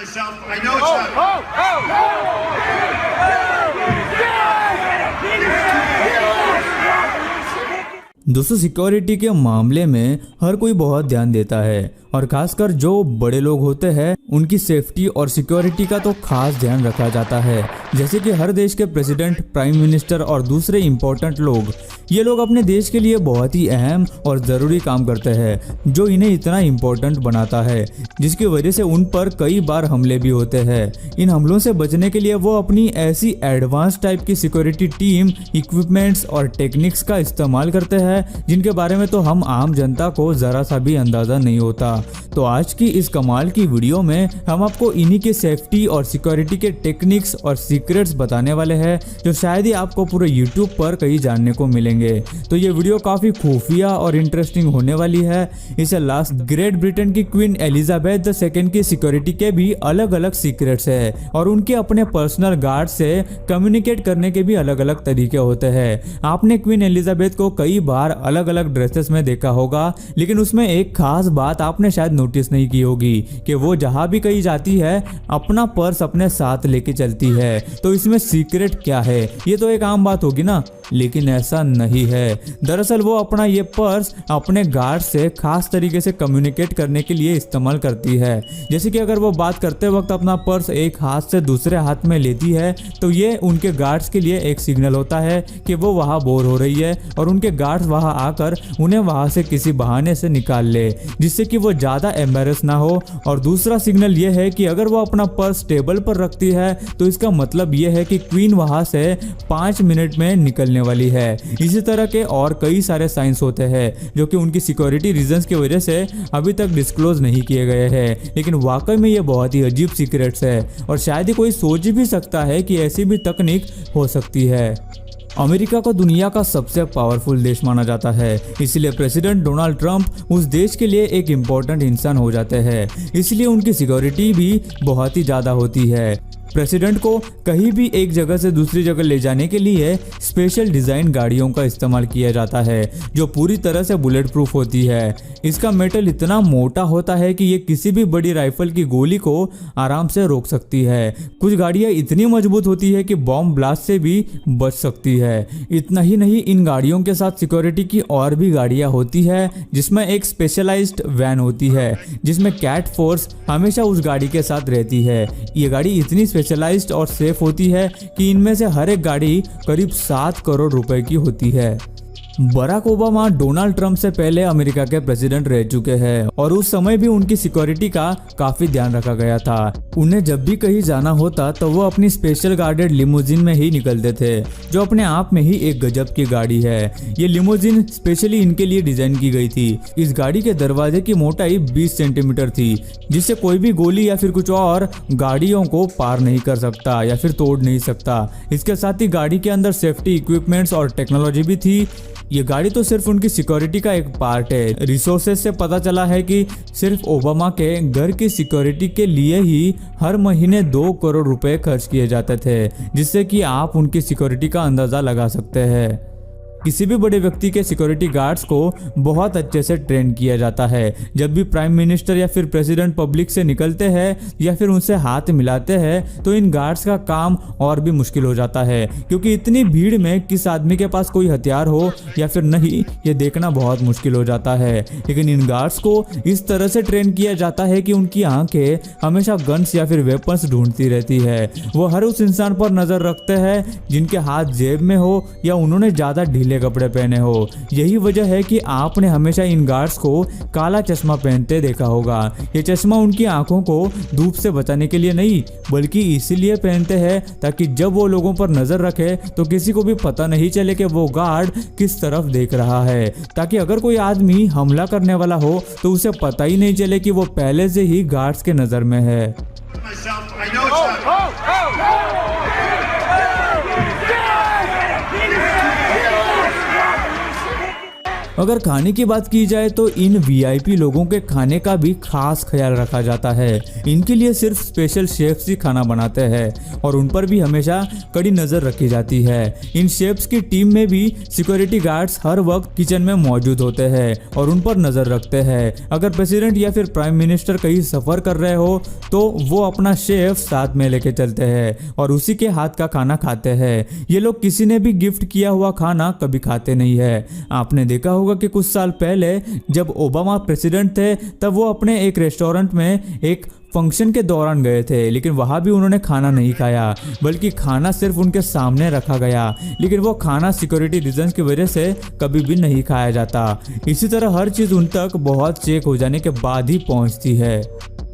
myself. I know it's not. दोस्तों, security के मामले में हर कोई बहुत ध्यान देता है और खासकर जो बड़े लोग होते हैं उनकी सेफ्टी और सिक्योरिटी का तो खास ध्यान रखा जाता है। जैसे कि हर देश के प्रेसिडेंट, प्राइम मिनिस्टर और दूसरे इम्पोर्टेंट लोग, ये लोग अपने देश के लिए बहुत ही अहम और ज़रूरी काम करते हैं जो इन्हें इतना इम्पोर्टेंट बनाता है, जिसकी वजह से उन पर कई बार हमले भी होते हैं। इन हमलों से बचने के लिए वो अपनी ऐसी एडवांस टाइप की सिक्योरिटी टीम, इक्विपमेंट्स और टेक्निक्स का इस्तेमाल करते हैं जिनके बारे में तो हम आम जनता को ज़रा सा भी अंदाज़ा नहीं होता। तो आज की इस कमाल की वीडियो में हम आपको इन्हीं के सेफ्टी और सिक्योरिटी के टेक्निक्स और सीक्रेट्स बताने वाले हैं जो शायद ही आपको पूरे यूट्यूब पर कहीं जानने को मिलेंगे। तो ये वीडियो काफ़ी खुफिया और इंटरेस्टिंग होने वाली है। इसे लास्ट ग्रेट ब्रिटेन की क्वीन एलिजाबेथ II की सिक्योरिटी के भी अलग अलग सीक्रेट्स है और उनके अपने पर्सनल गार्ड से कम्युनिकेट करने के भी अलग अलग तरीके होते हैं। आपने क्वीन एलिजाबेथ को कई बार अलग अलग ड्रेसेस में देखा होगा, लेकिन उसमें एक खास बात आपने शायद नोटिस नहीं की होगी कि वो जहां भी कहीं जाती है अपना पर्स अपने साथ लेके चलती है। तो इसमें सीक्रेट क्या है? ये तो एक आम बात होगी ना, लेकिन ऐसा नहीं है। दरअसल वो अपना ये पर्स अपने गार्ड से खास तरीके से कम्युनिकेट करने के लिए इस्तेमाल करती है। जैसे कि अगर वो बात करते वक्त अपना पर्स एक हाथ से दूसरे हाथ में लेती है तो ये उनके गार्ड्स के लिए एक सिग्नल होता है कि वो वहाँ बोर हो रही है और उनके गार्ड्स वहाँ आकर उन्हें वहाँ से किसी बहाने से निकाल ले जिससे कि वो ज़्यादा एम्बेरस ना हो। और दूसरा सिग्नल ये है कि अगर वो अपना पर्स टेबल पर रखती है तो इसका मतलब ये है कि क्वीन वहाँ से 5 मिनट में निकलने वाली है। इसी तरह के और कई सारे साइंस होते हैं जो कि उनकी सिक्योरिटी रीजंस की वजह से अभी तक डिस्क्लोज नहीं किए गए हैं, लेकिन वाकई में ये बहुत ही अजीब सीक्रेट्स है और शायद ही कोई सोच भी सकता है कि ऐसी भी तकनीक हो सकती है। अमेरिका को दुनिया का सबसे पावरफुल देश माना जाता है, इसलिए प्रेसिडेंट डोनाल्ड ट्रंप उस देश के लिए एक इम्पोर्टेंट इंसान हो जाते हैं। इसलिए उनकी सिक्योरिटी भी बहुत ही ज़्यादा होती है। प्रेसिडेंट को कहीं भी एक जगह से दूसरी जगह ले जाने के लिए स्पेशल डिज़ाइन गाड़ियों का इस्तेमाल किया जाता है जो पूरी तरह से बुलेट प्रूफ होती है। इसका मेटल इतना मोटा होता है कि ये किसी भी बड़ी राइफल की गोली को आराम से रोक सकती है। कुछ गाड़ियाँ इतनी मजबूत होती है कि बॉम्ब ब्लास्ट से भी बच सकती है। इतना ही नहीं, इन गाड़ियों के साथ सिक्योरिटी की और भी गाड़ियाँ होती है जिसमें एक स्पेशलाइज्ड वैन होती है जिसमें कैट फोर्स हमेशा उस गाड़ी के साथ रहती है। ये गाड़ी इतनी स्पेशलाइज्ड और सेफ होती है कि इनमें से हर एक गाड़ी करीब 7 करोड़ रुपए की होती है। बराक ओबामा डोनाल्ड ट्रंप से पहले अमेरिका के प्रेसिडेंट रह चुके हैं और उस समय भी उनकी सिक्योरिटी का काफी ध्यान रखा गया था। उन्हें जब भी कहीं जाना होता तो वो अपनी स्पेशल गार्डेड लिमोजिन में ही निकलते थे जो अपने आप में ही एक गजब की गाड़ी है। ये लिमोजिन स्पेशली इनके लिए डिजाइन की गई थी। इस गाड़ी के दरवाजे की मोटाई 20 सेंटीमीटर थी जिससे कोई भी गोली या फिर कुछ और गाड़ियों को पार नहीं कर सकता या फिर तोड़ नहीं सकता। इसके साथ ही गाड़ी के अंदर सेफ्टी इक्विपमेंट्स और टेक्नोलॉजी भी थी। ये गाड़ी तो सिर्फ उनकी सिक्योरिटी का एक पार्ट है। रिसोर्सेज से पता चला है कि सिर्फ ओबामा के घर की सिक्योरिटी के लिए ही हर महीने 2 करोड़ रुपए खर्च किए जाते थे, जिससे कि आप उनकी सिक्योरिटी का अंदाजा लगा सकते हैं। किसी भी बड़े व्यक्ति के सिक्योरिटी गार्ड्स को बहुत अच्छे से ट्रेन किया जाता है। जब भी प्राइम मिनिस्टर या फिर प्रेसिडेंट पब्लिक से निकलते हैं या फिर उनसे हाथ मिलाते हैं तो इन गार्ड्स का काम और भी मुश्किल हो जाता है, क्योंकि इतनी भीड़ में किस आदमी के पास कोई हथियार हो या फिर नहीं ये देखना बहुत मुश्किल हो जाता है। लेकिन इन गार्ड्स को इस तरह से ट्रेन किया जाता है कि उनकी आंखें हमेशा गन्स या फिर वेपन्स ढूंढती रहती है। वो हर उस इंसान पर नजर रखते हैं जिनके हाथ जेब में हो या उन्होंने ज्यादा ढीले कपड़े पहने हो। यही वजह है कि आपने हमेशा इन गार्ड्स को काला चश्मा पहनते देखा होगा। ये चश्मा उनकी आंखों को धूप से बचाने के लिए नहीं बल्कि इसीलिए पहनते हैं ताकि जब वो लोगों पर नजर रखे तो किसी को भी पता नहीं चले कि वो गार्ड किस तरफ देख रहा है, ताकि अगर कोई आदमी हमला करने वाला हो तो उसे पता ही नहीं चले कि वो पहले से ही गार्ड्स के नजर में है। Myself, I know it's not. अगर खाने की बात की जाए तो इन वीआईपी लोगों के खाने का भी खास ख्याल रखा जाता है। इनके लिए सिर्फ स्पेशल शेफ्स ही खाना बनाते हैं और उन पर भी हमेशा कड़ी नजर रखी जाती है। इन शेफ्स की टीम में भी सिक्योरिटी गार्ड्स हर वक्त किचन में मौजूद होते हैं और उन पर नजर रखते हैं। अगर प्रेसिडेंट या फिर प्राइम मिनिस्टर कहीं सफर कर रहे हो तो वो अपना शेफ साथ में लेके चलते हैं और उसी के हाथ का खाना खाते हैं। ये लोग किसी ने भी गिफ्ट किया हुआ खाना कभी खाते नहीं है। आपने देखा होगा कि कुछ साल पहले जब ओबामा प्रेसिडेंट थे तब वो अपने एक रेस्टोरेंट में एक फंक्शन के दौरान गए थे, लेकिन वहाँ भी उन्होंने खाना नहीं खाया, बल्कि खाना सिर्फ उनके सामने रखा गया, लेकिन वो खाना सिक्योरिटी रीजंस की वजह से कभी भी नहीं खाया जाता। इसी तरह हर चीज़ उन तक बहुत चेक हो जाने के बाद ही पहुँचती है।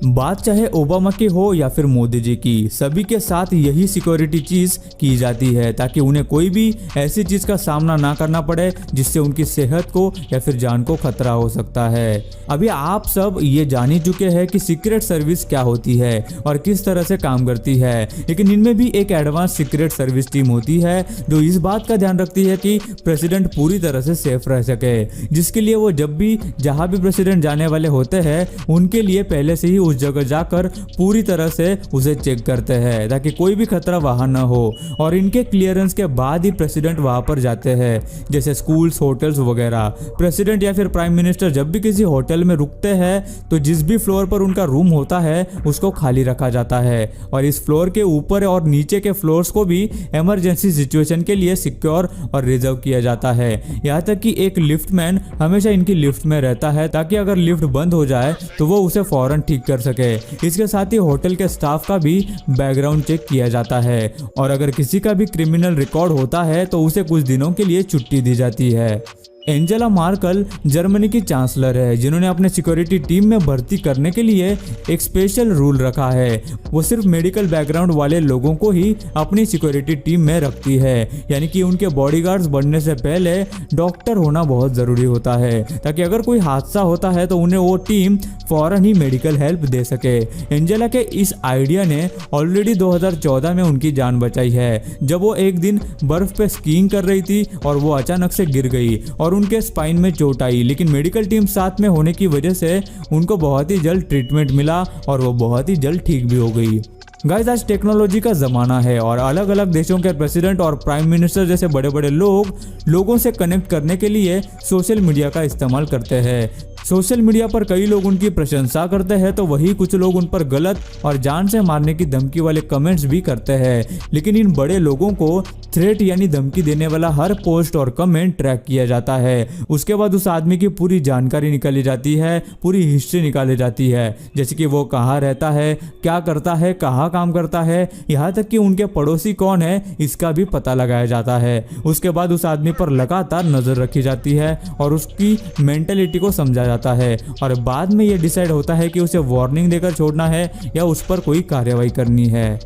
बात चाहे ओबामा की हो या फिर मोदी जी की, सभी के साथ यही सिक्योरिटी चीज की जाती है ताकि उन्हें कोई भी ऐसी चीज का सामना ना करना पड़े जिससे उनकी सेहत को या फिर जान को खतरा हो सकता है। अभी आप सब ये जान ही चुके हैं कि सीक्रेट सर्विस क्या होती है और किस तरह से काम करती है, लेकिन इनमें भी एक एडवांस सीक्रेट सर्विस टीम होती है जो इस बात का ध्यान रखती है कि प्रेसिडेंट पूरी तरह से सेफ रह सके, जिसके लिए वो जब भी जहाँ भी प्रेसिडेंट जाने वाले होते हैं उनके लिए पहले से ही उस जगह जाकर पूरी तरह से उसे चेक करते हैं ताकि कोई भी खतरा वहां न हो और इनके क्लियरेंस के बाद ही प्रेसिडेंट वहां पर जाते हैं, जैसे स्कूल्स, होटल्स वगैरह। प्रेसिडेंट या फिर प्राइम मिनिस्टर जब भी किसी होटल में रुकते हैं तो जिस भी फ्लोर पर उनका रूम होता है उसको खाली रखा जाता है और इस फ्लोर के ऊपर और नीचे के फ्लोर्स को भी इमरजेंसी सिचुएशन के लिए सिक्योर और रिजर्व किया जाता है। यहाँ तक कि एक लिफ्टमैन हमेशा इनकी लिफ्ट में रहता है ताकि अगर लिफ्ट बंद हो जाए तो वो उसे फौरन ठीक कर सके। इसके साथ ही होटल के स्टाफ का भी बैकग्राउंड चेक किया जाता है और अगर किसी का भी क्रिमिनल रिकॉर्ड होता है तो उसे कुछ दिनों के लिए छुट्टी दी जाती है। एंजेला मार्कल जर्मनी की चांसलर है जिन्होंने अपने सिक्योरिटी टीम में भर्ती करने के लिए एक स्पेशल रूल रखा है। वो सिर्फ मेडिकल बैकग्राउंड वाले लोगों को ही अपनी सिक्योरिटी टीम में रखती है, यानी कि उनके बॉडीगार्ड्स बनने से पहले डॉक्टर होना बहुत ज़रूरी होता है ताकि अगर कोई हादसा होता है तो उन्हें वो टीम फौरन ही मेडिकल हेल्प दे सके। एंजेला के इस आइडिया ने ऑलरेडी 2014 में उनकी जान बचाई है जब वो एक दिन बर्फ पे स्कीइंग कर रही थी और वो अचानक से गिर गई और उनके स्पाइन में चोट आई, लेकिन मेडिकल टीम साथ में होने की वजह से उनको बहुत ही जल्द ट्रीटमेंट मिला और वो बहुत ही जल्द ठीक भी हो गई। गाइस, आज टेक्नोलॉजी का ज़माना है और अलग अलग देशों के प्रेसिडेंट और प्राइम मिनिस्टर जैसे बड़े बड़े लोगों से कनेक्ट करने के लिए सोशल मीडिया का इस्तेमाल करते हैं। सोशल मीडिया पर कई लोग उनकी प्रशंसा करते हैं तो वही कुछ लोग उन पर गलत और जान से मारने की धमकी वाले कमेंट्स भी करते हैं, लेकिन इन बड़े लोगों को थ्रेट यानी धमकी देने वाला हर पोस्ट और कमेंट ट्रैक किया जाता है। उसके बाद उस आदमी की पूरी जानकारी निकाली जाती है, पूरी हिस्ट्री निकाली जाती है, जैसे कि वो कहाँ रहता है, क्या करता है, कहाँ काम करता है, यहाँ तक कि उनके पड़ोसी कौन है इसका भी पता लगाया जाता है। उसके बाद उस आदमी पर लगातार नजर रखी जाती है और उसकी मेंटेलिटी को समझा जाता है और बाद में यह डिसाइड होता है कि उसे वार्निंग देकर छोड़ना है या उस पर कोई कार्रवाई करनी है।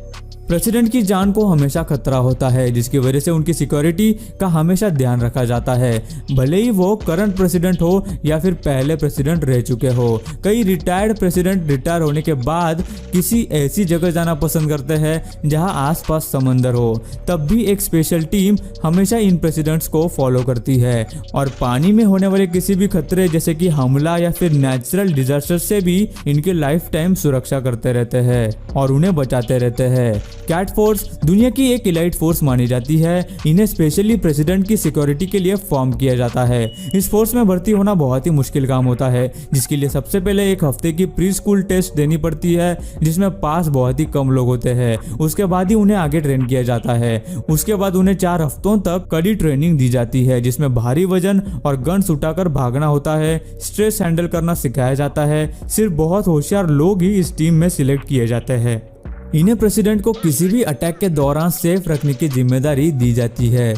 प्रेसिडेंट की जान को हमेशा खतरा होता है जिसकी वजह से उनकी सिक्योरिटी का हमेशा ध्यान रखा जाता है, भले ही वो करंट प्रेसिडेंट हो या फिर पहले प्रेसिडेंट रह चुके हो। कई रिटायर्ड प्रेसिडेंट रिटायर होने के बाद किसी ऐसी जगह जाना पसंद करते हैं जहां आसपास समंदर हो, तब भी एक स्पेशल टीम हमेशा इन प्रेसिडेंट्स को फॉलो करती है और पानी में होने वाले किसी भी खतरे जैसे कि हमला या फिर नेचुरल डिजास्टर से भी इनके लाइफ टाइम सुरक्षा करते रहते हैं और उन्हें बचाते रहते हैं। कैट फोर्स दुनिया की एक इलाइट फोर्स मानी जाती है। इन्हें स्पेशली प्रेसिडेंट की सिक्योरिटी के लिए फॉर्म किया जाता है। इस फोर्स में भर्ती होना बहुत ही मुश्किल काम होता है, जिसके लिए सबसे पहले एक हफ्ते की प्री स्कूल टेस्ट देनी पड़ती है जिसमें पास बहुत ही कम लोग होते हैं। उसके बाद ही उन्हें आगे ट्रेन किया जाता है। उसके बाद उन्हें 4 हफ्तों तक कड़ी ट्रेनिंग दी जाती है जिसमें भारी वजन और गन्स उठाकर भागना होता है, स्ट्रेस हैंडल करना सिखाया जाता है। सिर्फ बहुत होशियार लोग ही इस टीम में सिलेक्ट किए जाते हैं। इन्हें प्रेसिडेंट को किसी भी अटैक के दौरान सेफ रखने की जिम्मेदारी दी जाती है।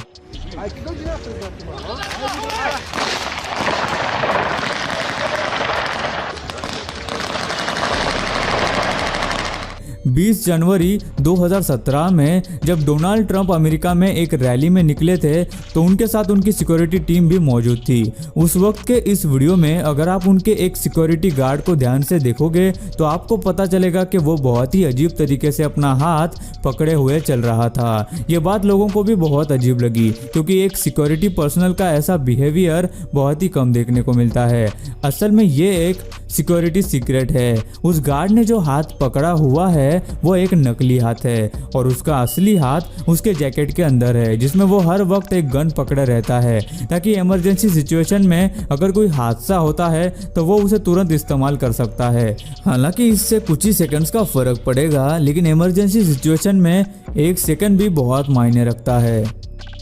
20 जनवरी 2017 में जब डोनाल्ड ट्रंप अमेरिका में एक रैली में निकले थे तो उनके साथ उनकी सिक्योरिटी टीम भी मौजूद थी। उस वक्त के इस वीडियो में अगर आप उनके एक सिक्योरिटी गार्ड को ध्यान से देखोगे तो आपको पता चलेगा कि वो बहुत ही अजीब तरीके से अपना हाथ पकड़े हुए चल रहा था। ये बात लोगों को भी बहुत अजीब लगी क्योंकि एक सिक्योरिटी पर्सनल का ऐसा बिहेवियर बहुत ही कम देखने को मिलता है। असल में ये एक सिक्योरिटी सीक्रेट है। उस गार्ड ने जो हाथ पकड़ा हुआ है वो एक नकली हाथ है और उसका असली हाथ उसके जैकेट के अंदर है, जिसमें वो हर वक्त एक गन पकड़े रहता है ताकि इमरजेंसी सिचुएशन में अगर कोई हादसा होता है तो वो उसे तुरंत इस्तेमाल कर सकता है। हालांकि इससे कुछ ही सेकंड्स का फर्क पड़ेगा, लेकिन इमरजेंसी सिचुएशन में एक सेकंड भी बहुत मायने रखता है।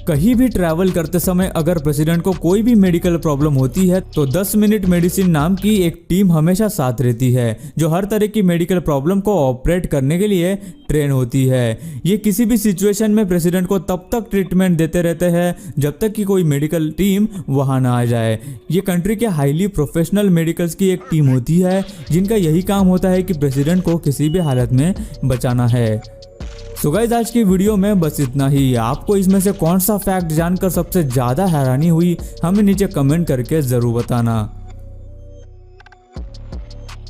कहीं भी ट्रैवल करते समय अगर प्रेसिडेंट को कोई भी मेडिकल प्रॉब्लम होती है तो 10 मिनट मेडिसिन नाम की एक टीम हमेशा साथ रहती है जो हर तरह की मेडिकल प्रॉब्लम को ऑपरेट करने के लिए ट्रेन होती है। ये किसी भी सिचुएशन में प्रेसिडेंट को तब तक ट्रीटमेंट देते रहते हैं जब तक कि कोई मेडिकल टीम वहां ना आ जाए। ये कंट्री के हाईली प्रोफेशनल मेडिकल्स की एक टीम होती है जिनका यही काम होता है कि प्रेसिडेंट को किसी भी हालत में बचाना है। तो गाइस आज की वीडियो में बस इतना ही। आपको इसमें से कौन सा फैक्ट जानकर सबसे ज्यादा हैरानी हुई हमें नीचे कमेंट करके जरूर बताना।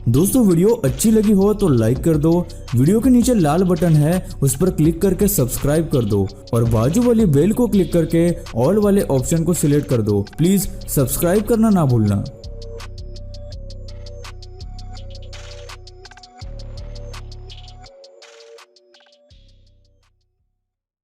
दोस्तों वीडियो अच्छी लगी हो तो लाइक कर दो, वीडियो के नीचे लाल बटन है उस पर क्लिक करके सब्सक्राइब कर दो और बाजू वाली बेल को क्लिक करके ऑल वाले ऑप्शन को सिलेक्ट कर दो। प्लीज सब्सक्राइब करना ना भूलना।